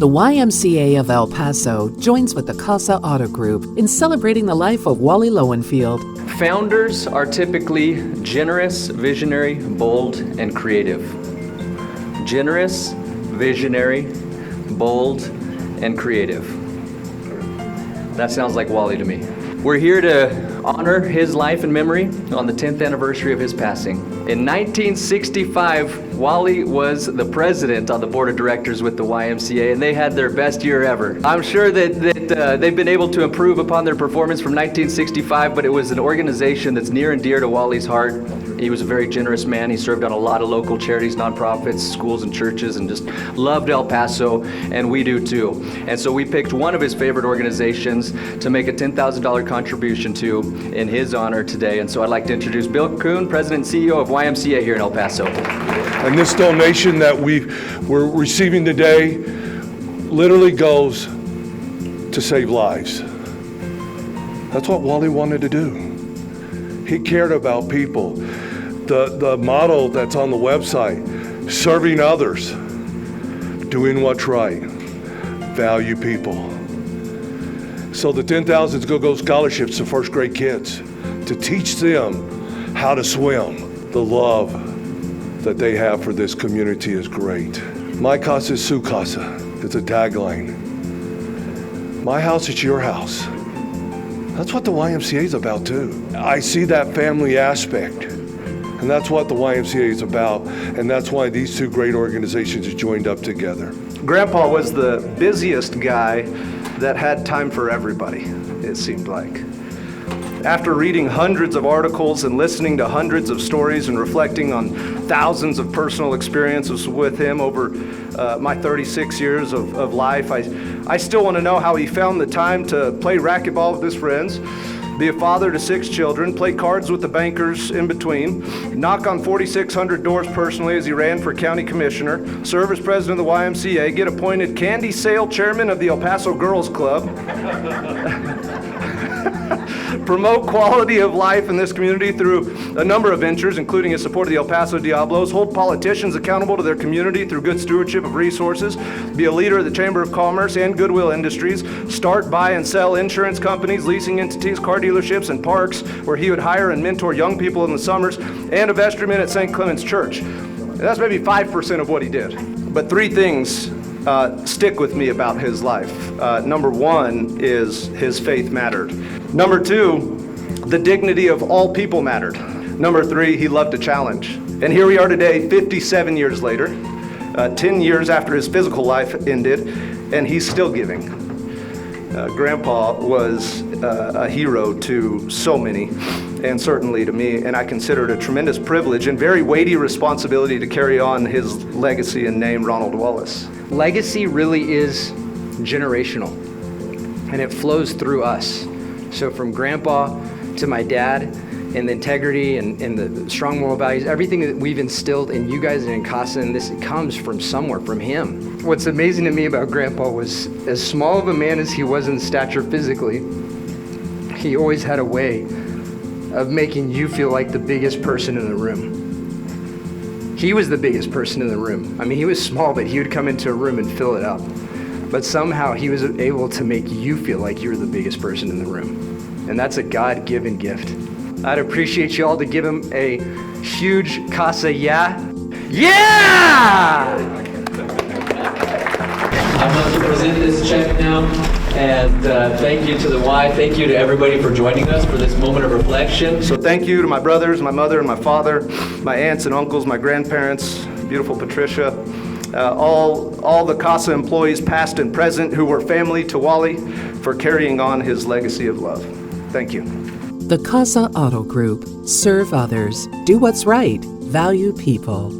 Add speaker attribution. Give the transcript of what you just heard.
Speaker 1: The YMCA of El Paso joins with the Casa Auto Group in celebrating the life of Wally Lowenfield.
Speaker 2: Founders are typically generous, visionary, bold, and creative. Generous, visionary, bold, and creative. That sounds like Wally to me. We're here to honor his life and memory on the 10th anniversary of his passing. In 1965, Wally was the president on the board of directors with the YMCA, and they had their best year ever. I'm sure that they've been able to improve upon their performance from 1965, but it was an organization that's near and dear to Wally's heart. He was a very generous man. He served on a lot of local charities, nonprofits, schools, and churches, and just loved El Paso, and we do too. And so we picked one of his favorite organizations to make a $10,000 contribution to in his honor today. And so I'd like to introduce Bill Kuhn, President and CEO of YMCA here in El Paso.
Speaker 3: And this donation that we're receiving today literally goes to save lives. That's what Wally wanted to do. He cared about people. The motto that's on the website, serving others, doing what's right, value people. So the 10,000 is going to go scholarships to first grade kids to teach them how to swim. The love that they have for this community is great. My casa is su casa. It's a tagline. My house is your house. That's what the YMCA is about too. I see that family aspect, and that's what the YMCA is about, and that's why these two great organizations have joined up together.
Speaker 4: Grandpa was the busiest guy that had time for everybody, it seemed like. After reading hundreds of articles and listening to hundreds of stories and reflecting on thousands of personal experiences with him over my 36 years of life, I still want to know how he found the time to play racquetball with his friends, be a father to 6 children, play cards with the bankers in between, knock on 4,600 doors personally as he ran for county commissioner, serve as president of the YMCA, get appointed candy sale chairman of the El Paso Girls Club, promote quality of life in this community through a number of ventures, including his support of the El Paso Diablos, hold politicians accountable to their community through good stewardship of resources, be a leader of the Chamber of Commerce and Goodwill Industries, start, buy, and sell insurance companies, leasing entities, car dealerships, and parks, where he would hire and mentor young people in the summers, and a vestryman at St. Clement's Church. And that's maybe 5% of what he did. But 3 things stick with me about his life. Number 1 is his faith mattered. Number 2, the dignity of all people mattered. Number 3, he loved a challenge. And here we are today, 57 years later, 10 years after his physical life ended, and he's still giving. Grandpa was a hero to so many, and certainly to me, and I consider it a tremendous privilege and very weighty responsibility to carry on his legacy and name, Ronald Wallace.
Speaker 5: Legacy really is generational, and it flows through us. So from Grandpa to my dad, and the integrity and the strong moral values, everything that we've instilled in you guys and in Casa, and this comes from somewhere, from him. What's amazing to me about Grandpa was, as small of a man as he was in stature physically, he always had a way of making you feel like the biggest person in the room. He was the biggest person in the room. I mean, he was small, but he would come into a room and fill it up. But somehow he was able to make you feel like you were the biggest person in the room. And that's a God-given gift. I'd appreciate you all to give him a huge Casa yeah. Yeah!
Speaker 6: I'm going to present this check now, and thank you to the Y. Thank you to everybody for joining us for this moment of reflection.
Speaker 4: So thank you to my brothers, my mother, and my father, my aunts and uncles, my grandparents, beautiful Patricia, all the Casa employees, past and present, who were family to Wally, for carrying on his legacy of love. Thank you.
Speaker 1: The Casa Auto Group. Serve others. Do what's right. Value people.